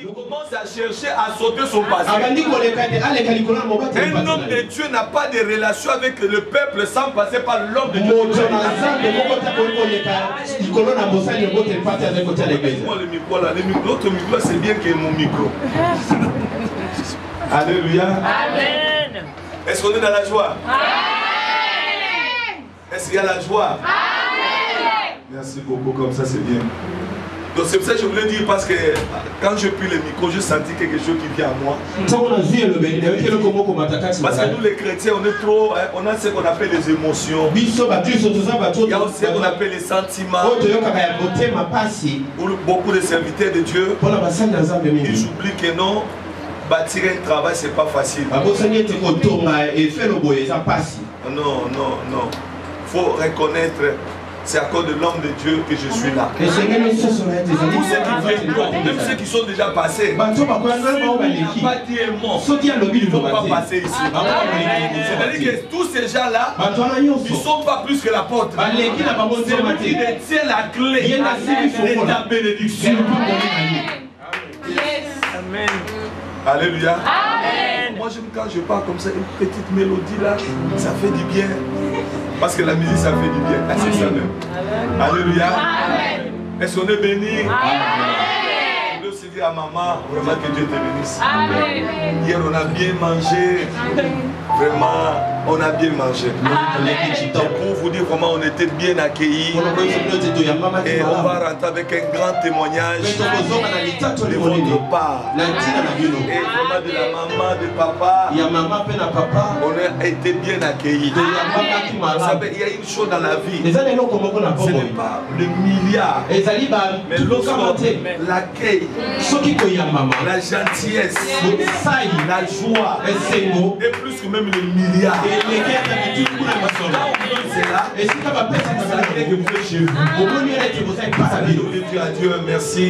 Il commence à chercher à sauter son passé. Un homme de Dieu n'a pas de relation avec le peuple sans passer par l'homme de Dieu. L'autre micro, c'est bien que mon micro. Alléluia. Amen. Est-ce qu'on est dans la joie? Amen. Est-ce qu'il y a la joie? Amen. Merci beaucoup, comme ça c'est bien. Donc c'est pour ça que je voulais dire, parce que quand je pris le micro, je sentis quelque chose qui vient à moi. Parce que nous les chrétiens, on est trop, on a ce qu'on appelle les émotions. Il y a aussi ce qu'on appelle les sentiments. Pour beaucoup de serviteurs de Dieu, ils oublient que non, bâtir un travail, c'est pas facile. Non, non, non. Il faut reconnaître. C'est à cause de l'homme de Dieu que je suis là. Même ceux qui sont déjà passés, pas dire mort, ils ne vont pas passer ici. C'est-à-dire que tous ces gens-là, ils ne sont pas plus que l'apôtre. C'est lui qui détient la clé de ta bénédiction. Amen. Alléluia. Amen. Moi, j'aime quand je parle comme ça, une petite mélodie là, ça fait du bien. Parce que la musique, ça fait du bien. Ah, c'est ça même. Alléluia. Est-ce qu'on est béni? Je veux aussi dire à maman, vraiment que Dieu te bénisse. Hier, on a bien mangé. Vraiment, on a bien mangé. Et pour vous dire vraiment, on était bien accueillis. Et on va rentrer avec un grand témoignage de votre part. Et vraiment de la maman, de papa. On a été bien accueillis. Vous savez, il y a une chose dans la vie. Ce n'est pas le milliard. Mais lorsqu'on l'accueil, la gentillesse, la joie, et plus que même le milliard. C'est là. Et si tu vas passer ça, que vous faites chez vous. Dieu, merci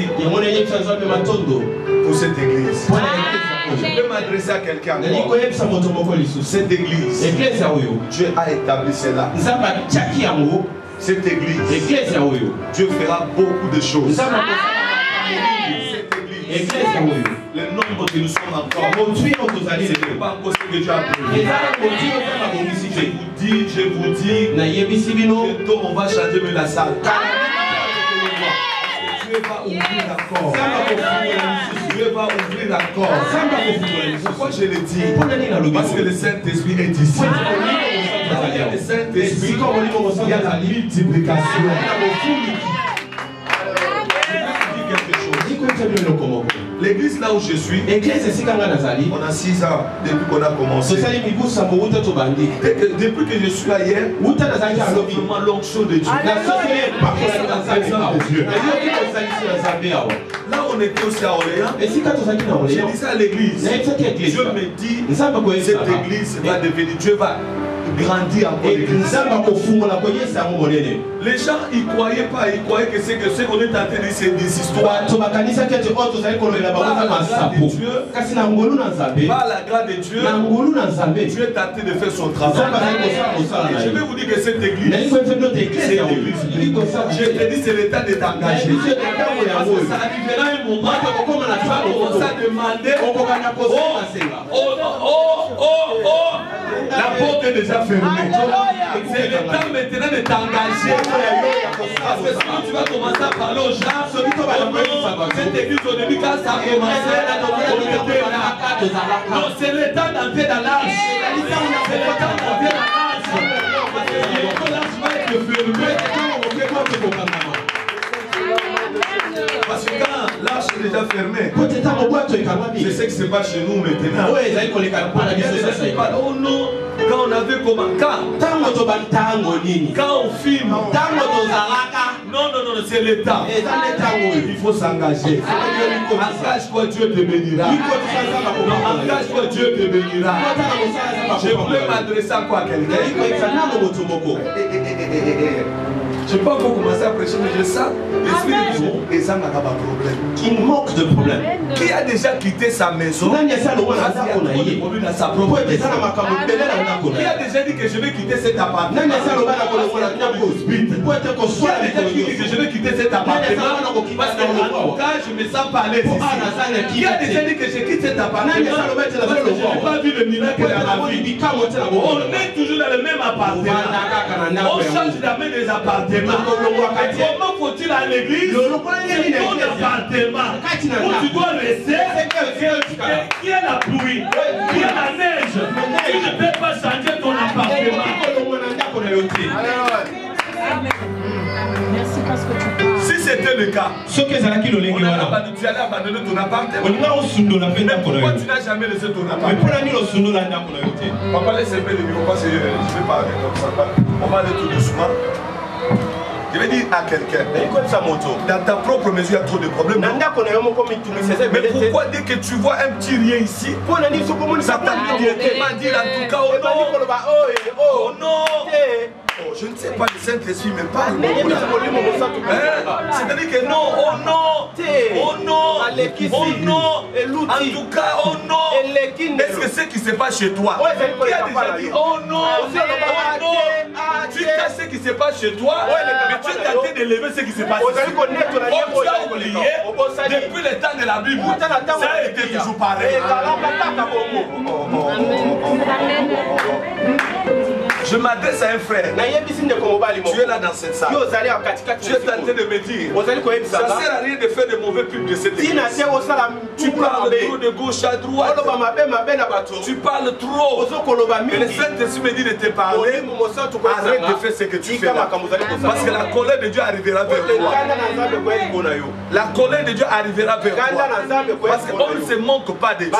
pour cette église. Je peux m'adresser à quelqu'un. Cette église, Dieu a établi cela. Cette église, Dieu fera beaucoup de choses. Cette église, le nombre que nous sommes encore, ce n'est pas encore ce que Dieu a prévu. Je vous dis, bientôt on va changer même la salle. Dieu va ouvrir l'accord. Dieu va ouvrir l'accord. Pourquoi je le dis? Parce que le Saint-Esprit est ici. Le Saint-Esprit, il y a la multiplication. L'église là où je suis, on a 6 ans depuis qu'on a commencé. Depuis que je suis là hier, c'est vraiment l'onction de Dieu. Là on était aussi à Orléans, je disais à l'église, Dieu me dit, cette église va devenir, Dieu va grandir encore. Les gens ils croyaient pas, ils croyaient que c'est ce qu'on est en train de dire, c'est des histoires. Par la grâce de Dieu, Dieu est en train de faire son travail. Et je vais vous dire que cette église, c'est l'église. Je te dis, c'est le temps de t'engager. Parce que ça arrivera un moment où tu vas commencer à demander, la porte est déjà fermée. C'est le temps maintenant de t'engager. Parce que sinon tu vas commencer à parler aux gens. Cette église au début quand ça a commencé, on était là. Non, c'est le temps d'entrer dans l'âge. C'est le temps d'entrer dans l'âge. Parce que l'âge va être fermé. Parce que quand l'âge est déjà fermé, c'est ce qui se passe chez nous maintenant. Oh non, quand on avait comment? Quand on filme. Non, c'est l'état. Il faut s'engager. Engage-toi, Dieu te bénira. Engage-toi, Dieu te bénira. Je voulais m'adresser à quoi, quelqu'un? Je ne peux pas encore commencer à prêcher, mais je sens l'esprit de Dieu et ça n'a pas de problème. Qui manque de problème. Qui a déjà quitté sa maison? Qui a déjà dit que je vais quitter cet appartement? Qui a déjà dit que je vais quitter cet appartement? Parce que en tout cas, je me sens pas à l'aise ici. Qui a déjà dit que je quitte cet appartement? Parce que je n'ai pas vu le miracle dans ma vie. On est toujours dans le même appartement. On change jamais des appartements. Comment faut-il à l'église? C'est ton appartement où tu dois rester. Qui est la pluie? Qui est la neige? Tu ne peux pas changer ton appartement. Merci parce que tu parles. Si c'était le cas, tu allais abandonner ton appartement. Pourquoi tu n'as jamais laissé ton appartement? Papa, laisse un peu de micro parce que je ne vais pas arrêter comme ça. On va aller tout doucement. Je vais dire à quelqu'un, dans ta propre mesure, il y a trop de problèmes. Mais pourquoi dès que tu vois un petit rien ici, ça t'a directement dit en tout cas, oh non, oh non. Oh, je ne sais pas, le Saint-Esprit me parle. C'est-à-dire que non, oh non, oh non, oh non, en tout cas, oh non. Est-ce que c'est ce qui se passe chez toi? Qui a déjà dit, oh non, oh non, tu sais ce qui se passe chez toi, mais tu es tenté de lever ce qui se passe. Tu as oublié, depuis le temps de la Bible, ça a été toujours pareil. Je m'adresse à un frère. Tu es là dans cette salle. Tu es tenté de me dire, ça ne sert à rien de faire de mauvais pubs de cette église. Tu parles trop de gauche à droite. Tu parles trop. Et le Saint-Esprit me dit de te parler. Arrête de faire ce que tu fais là. Parce que la colère de Dieu arrivera vers toi. La colère de Dieu arrivera vers toi. Parce qu'on ne se manque pas de Dieu.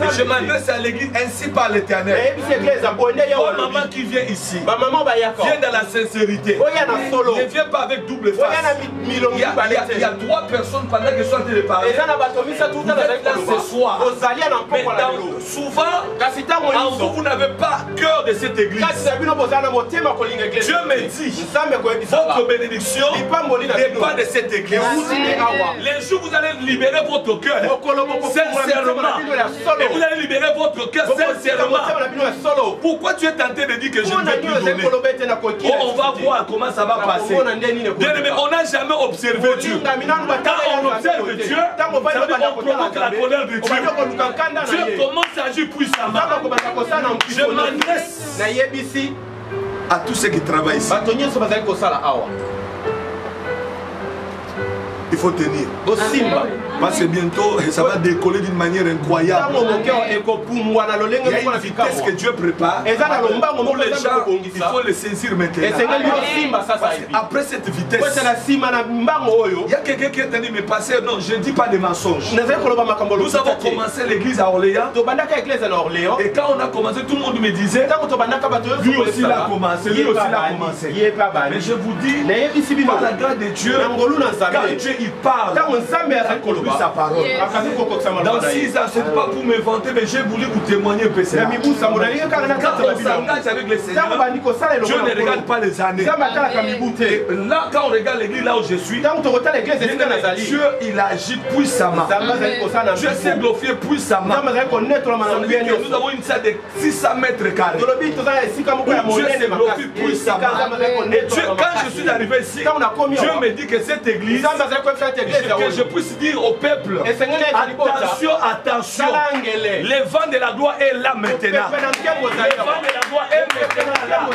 Et je m'adresse à l'église ainsi par l'Éternel. Oh maman qui vient ici, viens dans la sincérité. Ne viens pas avec double face. Il y a 3 personnes pendant que je suis en train de parler. Vous êtes là ce soir. Mais souvent, en vous, vous n'avez pas cœur de cette église. Dieu me dit, votre bénédiction dépend de cette église. Les jours où vous allez libérer votre cœur sincèrement, et vous allez libérer votre cœur sincèrement. Pourquoi tu es tenté de dire que je ne vais plus donner? On va voir comment ça va passer. Bien-aimé, on n'a jamais observé Dieu. Quand on observe Dieu, ça veut dire qu'on provoque la colère de Dieu. Dieu commence à agir puissamment. Je m'adresse à tous ceux qui travaillent ici. Il faut tenir. Parce que bientôt, ça va décoller d'une manière incroyable. Il y a une vitesse que Dieu prépare. Pour les gens, il faut le saisir maintenant. Après cette vitesse, il y a quelqu'un qui est venu me passer. Non, je ne dis pas des mensonges. Nous avons commencé l'église à Orléans. Et quand on a commencé, tout le monde me disait, lui aussi l'a commencé, lui aussi l'a commencé. Mais je vous dis, par la grâce de Dieu, quand Dieu il parle, sa parole. Dans 6 ans, ce n'est pas pour me vanter, mais j'ai voulu vous témoigner un peu cela. Quand on s'engage avec le Seigneur, Dieu ne regarde pas les années. Là, quand on regarde l'église là où je suis, Dieu il agit puissamment. Dieu s'est glorifié puissamment. Nous avons une salle de 600 mètres carrés. Dieu s'est glorifié puissamment. Et Dieu, quand je suis arrivé ici, Dieu me dit que cette église, que je puisse dire au peuple, attention, attention, le vent de la gloire est là maintenant. Le vent de la gloire est maintenant là.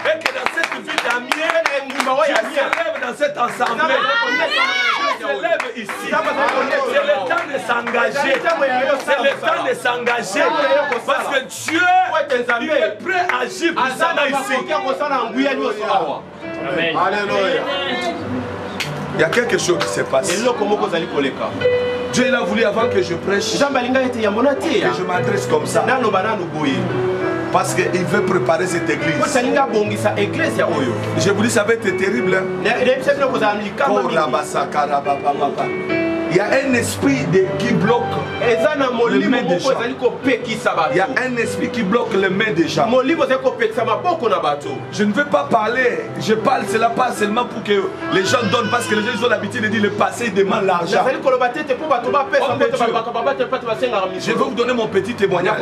Et que dans cette vie d'Amiens, Dieu se lève dans cette assemblée. Dieu se lève ici. C'est le temps de s'engager. C'est le temps de s'engager. Parce que Dieu, il est prêt à agir puissamment ici. Amen. Alléluia. Il y a quelque chose qui se passe. Dieu il a voulu avant que je prêche, que je m'adresse comme ça. Parce qu'il veut préparer cette église. Je vous dis, ça va être terrible. Il y a un esprit qui bloque les mains des gens. Il y a un esprit qui bloque les mains des gens. Je ne veux pas parler, je parle cela pas seulement pour que les gens donnent, parce que les gens ont l'habitude de dire le passé, ils demandent l'argent. Je vais vous donner mon petit témoignage.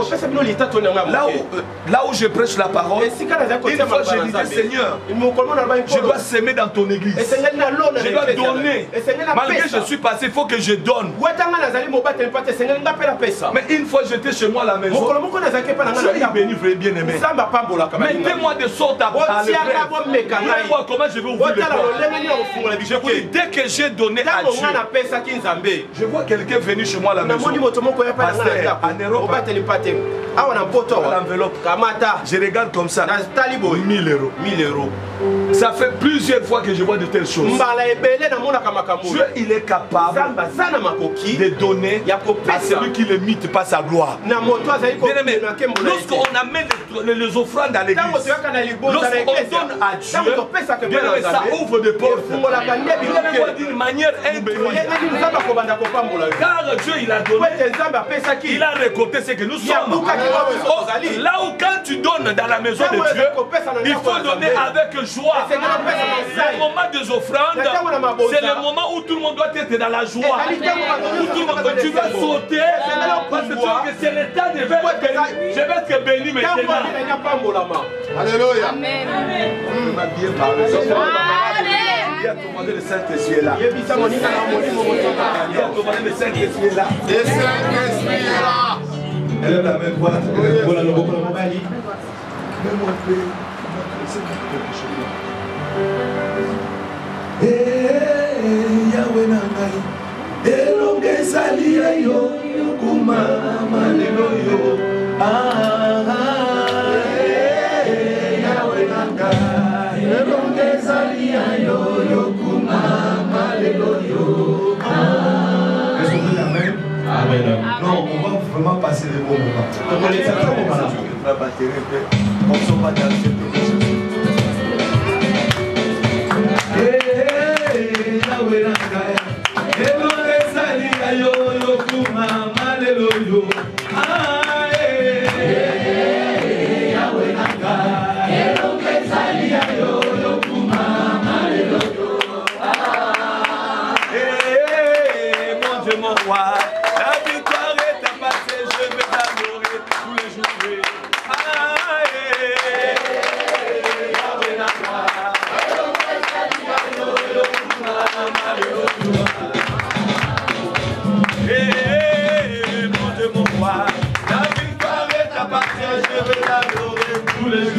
Là où je prêche la parole, une fois je disais Seigneur, je dois s'aimer dans ton église. Je dois donner. Malgré que je suis passé, il faut que je donne. Mais une fois j'étais chez moi à la maison, Dieu est béni, frère bien-aimé. Mettez-moi de sorte à parler. Voir comment je vais ouvrir le corps. Je vous dis, dès que j'ai donné à Dieu, je vois quelqu'un venir chez moi à la maison. Pasteur, en Europe, l'enveloppe. Je regarde comme ça. 1000 euros. 1000 euros. Ça fait plusieurs fois que je vois de telles choses. Dieu, il est capable de donner à celui qui ne mite pas sa gloire. Bien-aimé, lorsqu'on amène les offrandes à l'église, lorsqu'on donne à Dieu, bien-aimé, ça ouvre des portes. D'une manière incroyable. Car Dieu, il a donné, il a récolté ce que nous sommes. Là où quand tu donnes dans la maison de Dieu, il faut donner avec joie. Le moment des offrandes, c'est le moment où tout le monde doit être dans la joie. Où tout le monde, tu vas sauter parce que tu vois que c'est le temps de bénir. Je vais être béni maintenant. Alléluia. Amen. On va bien parler. Il y a commandé le Saint-Esprit est là. Il y a commandé le Saint-Esprit est là. Le Saint-Esprit est là. Elle est la même boîte. Même Yahweh nangai, elonge salia yo, kumama lelo yo. Yahweh nangai, elonge salia yo, kumama lelo yo. Est-ce qu'on dit amen? Amen. Non, on va vraiment passer les bons moments. On s'en va dans cette émission. La victoire est à passer, je vais t'adorer tous les jours.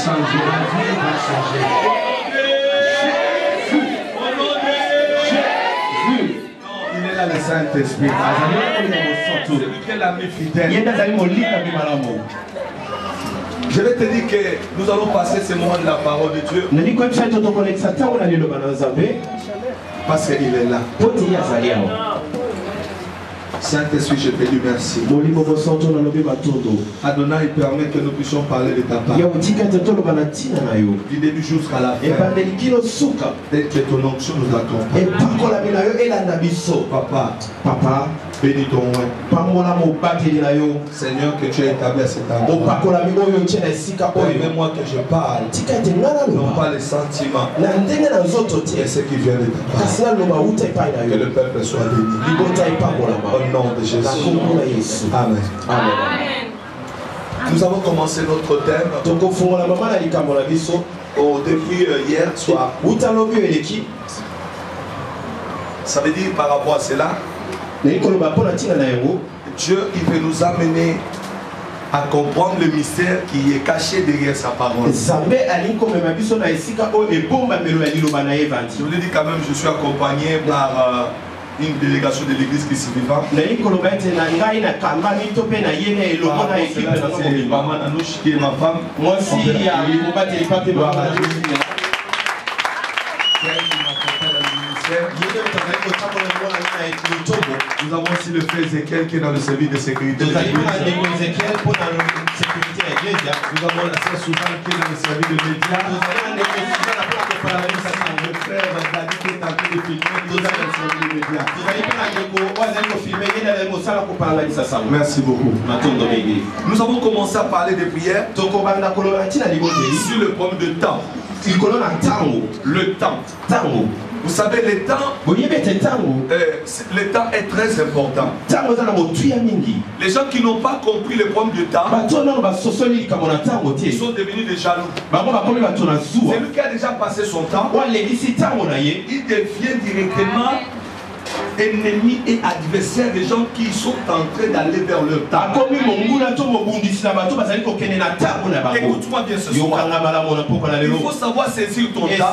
changer, ma vie va changer. Il est là le Saint-Esprit. C'est lui qui est l'ami fidèle. Je vais te dire que nous allons passer ce moment de la parole de Dieu. Parce qu'il est là. Saint-Esprit, je te dis merci. Adonai, permet que nous puissions parler de ta parole. Du début jusqu'à la fin. Dès que ton onction nous accompagne. Papa, bénis ton nom. Seigneur, que tu as établi à cet endroit. Permets-moi que je parle. Non pas les sentiments, mais ce qui vient de ta part. Que le peuple soit béni. Au nom de Jésus. Amen. Amen. Nous avons commencé notre thème depuis hier soir. Ça veut dire par rapport à cela, Dieu il veut nous amener à comprendre le mystère qui est caché derrière sa parole. Je vous dis quand même, je suis accompagné par une délégation de l'église qui s'y vivant. Maman Anouche qui est ma femme. Moi aussi, il y a nous avons aussi le frère Ézéchiel qui est dans le service de sécurité. Nous avons la sœur Souvent qui est dans le service de médias. Le frère David qui est en train de filmer, qui est dans le service de médias. Merci beaucoup. Nous avons commencé à parler de prière sur le problème de temps. Le temps. Vous savez, le temps est très important. Les gens qui n'ont pas compris le problème du temps, ils sont devenus des jaloux. Celui qui a déjà passé son temps, il devient directement ennemis et adversaires des gens qui sont en train d'aller vers leur temps. Écoute-moi bien ce soir. Il faut savoir saisir ton temps.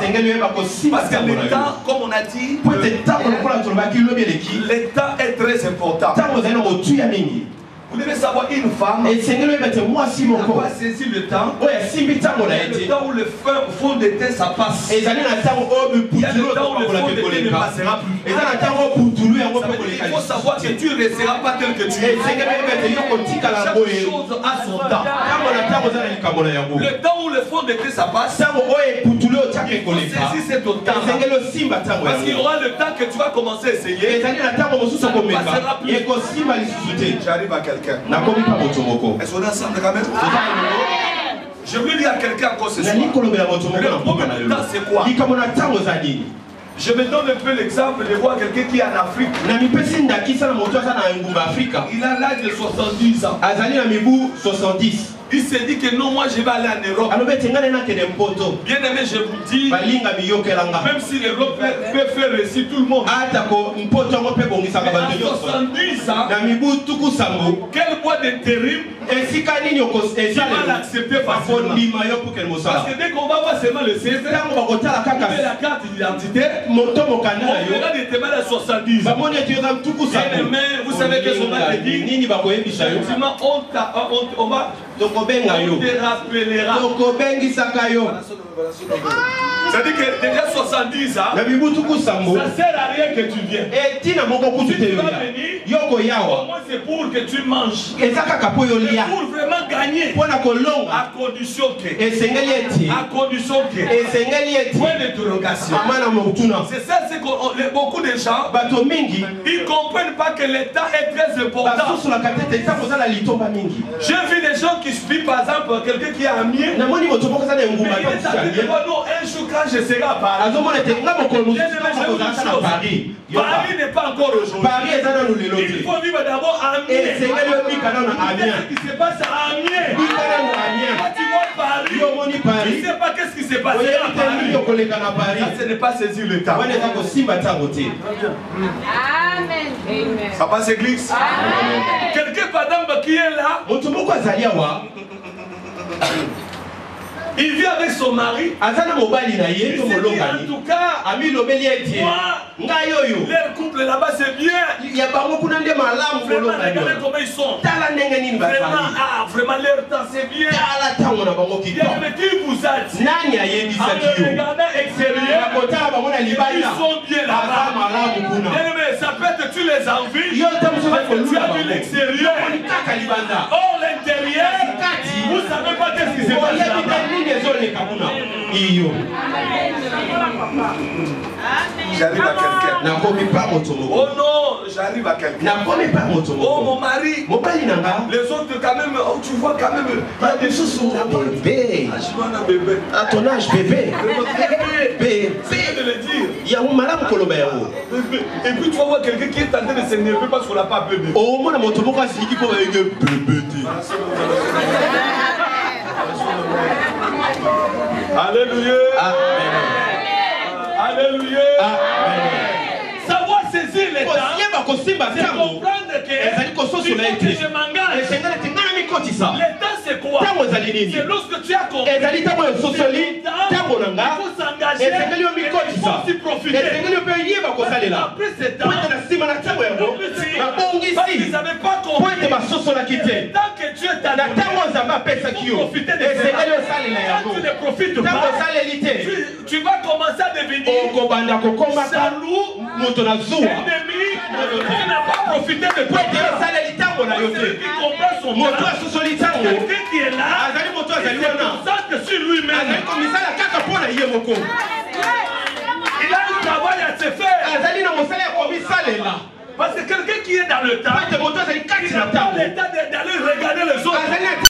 Parce que le temps, comme on a dit, le temps est très important. Vous devez savoir, une femme n'a pas saisi le temps. Le temps où le fond de thé ça passe. Il y a le temps où le fond de thé ne passera plus. Il faut savoir que tu ne resteras pas tel que tu es. Chaque chose a son temps. Le temps où le fond de thé ça passe, il faut saisir ton temps. Parce qu'il y aura le temps que tu vas commencer à essayer. Ça ne passera plus. J'arrive à quelqu'un. Est-ce qu'on est ensemble quand même? Je veux dire à quelqu'un encore ce soir. Le problème de temps c'est quoi? Je me donne un peu l'exemple de voir quelqu'un qui est en Afrique. Il a l'âge de 70 ans. Il s'est dit que non, moi je vais aller en Europe. Bien aimé, je vous dis, même si l'Europe peut faire réussir tout le monde, à 70 ans, quel bois de terrible, tu vas l'accepter facilement. Parce que dès qu'on va voir seulement le 16, on met la carte d'identité, on verra des témoins à 70 ans. Bien aimé, vous savez que son mari dit, effectivement, on va... On te rappellera. C'est-à-dire que déjà 70 ans, ça ne sert à rien que tu viennes. Si tu vas venir, au moins c'est pour que tu manges. C'est pour vraiment gagner. À condition que. Point d'interrogation. C'est ça, c'est que beaucoup de gens, ils ne comprennent pas que le temps est très important. J'ai vu des gens qui suivent par exemple quelqu'un qui est à Amiens. Mais il est dit, non, un jour quand je serai à Paris, Paris n'est pas encore aujourd'hui. Il faut vivre d'abord à Amiens. Qu'est-ce qui se passe à Amiens? Quand tu vois Paris, tu ne sais pas qu'est-ce qui s'est passé à Paris. Ça, ce n'est pas saisir le temps. Amen. Ça passe église? Quelqu'un par exemple qui est là, Il vit avec son mari. Il s'est dit en tout cas, moi, leur couple là-bas c'est bien. Vraiment, regardez comment ils sont. Vraiment leur temps c'est bien. Mais qui vous a dit en regardant extérieur, ils sont bien là-bas. Mais ça peut être tu les envies. Tu as vu l'extérieur. Or l'intérieur, vous savez pas qu'est-ce qui se passe là-bas. J'arrive à quelqu'un. Oh non, j'arrive à quelqu'un. Oh mon mari. Les autres quand même, oh, tu vois quand même, il y a des choses sur la bébé. À ton âge, bébé. Bébé. C'est de le dire. Il y a un malade Colombier. Et puis tu vas voir quelqu'un qui est en train de s'énerver parce qu'on n'a pas bébé. Oh mon amour, tu vas voir si qui peut avec bébé. Alléluia. Amen. Alléluia. Amen. Savoir saisir les temps, c'est comprendre que je m'engage. Le temps c'est quoi? C'est lorsque tu as compris. Il faut s'engager. Il faut s'y profiter. Après ce temps, parce qu'ils n'avaient pas compris. Tant que Dieu t'a donné, il faut profiter de cela. Quand tu ne profites pas, tu vas commencer à devenir jaloux, ennemi, qui n'a pas profité de toi. Celui qui comprend son plan, quelqu'un qui est là, il se concentre sur lui-même. Il a un travail à se faire. Parce que quelqu'un qui est dans le temps, il n'a pas le temps d'aller regarder les autres.